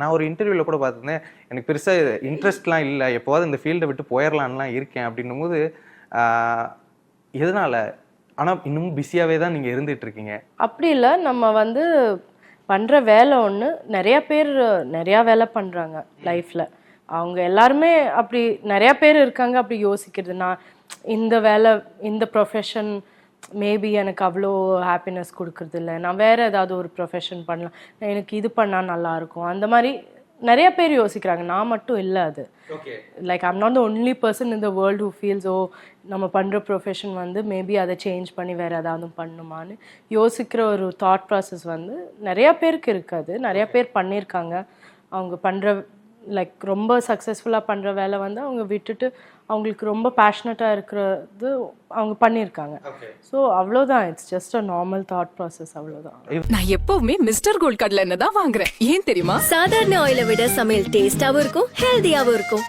நான் ஒரு இன்டர்வியூல கூட பார்த்திருந்தேன், எனக்கு பெருசா இன்ட்ரெஸ்ட்லாம் இல்ல. எப்போவாவது இந்த ஃபீல்ட விட்டு போயிரலாம்லாம் இருக்கேன் அப்படின்னும்போது, எதனால? ஆனா இன்னமும் பிஸியாவே தான் நீங்க இருந்துட்டு இருக்கீங்க. அப்படி இல்ல. நம்ம வந்து பண்ற வேலை ஒண்ணு. நிறைய வேலை பண்றாங்க லைஃப்ல. அவங்க எல்லாருமே அப்படி நிறைய பேர் இருக்காங்க அப்படி யோசிக்கிறது. நான் இந்த வேலை, இந்த ப்ரொஃபஷன் மேபி எனக்கு அவ்வளோ ஹாப்பினஸ் கொடுக்கறது இல்லை, நான் வேற ஏதாவது ஒரு ப்ரொஃபஷன் பண்ணலாம், எனக்கு இது பண்ணால் நல்லா இருக்கும், அந்த மாதிரி நிறைய பேர் யோசிக்கிறாங்க. நான் மட்டும் இல்லை அது. Like I'm not the only person in the world who feels நம்ம பண்ணுற ப்ரொஃபஷன் வந்து மேபி அதை சேஞ்ச் பண்ணி வேறு ஏதாவது பண்ணுமான்னு யோசிக்கிற ஒரு தாட் ப்ராசஸ் வந்து நிறையா பேருக்கு இருக்காது. நிறையா பேர் பண்ணியிருக்காங்க. அவங்க பண்ணுற லைக் ரொம்ப சக்ஸஸ்ஃபுல்லாக பண்ணுற வேலை வந்து அவங்க விட்டுட்டு அவங்களுக்கு ரொம்ப பேஷனட்டாக இருக்கிறது அவங்க பண்ணியிருக்காங்க. ஸோ அவ்வளோதான். It's just a normal thought process, அவ்வளோதான். நான் எப்பவுமே மிஸ்டர் கோல்ட் கடலை எண்ணெய் தான் வாங்குறேன். ஏன் தெரியுமா? சாதாரண ஆயிலை விட சமையல் டேஸ்டாவும் இருக்கும், ஹெல்தியாவும் இருக்கும்.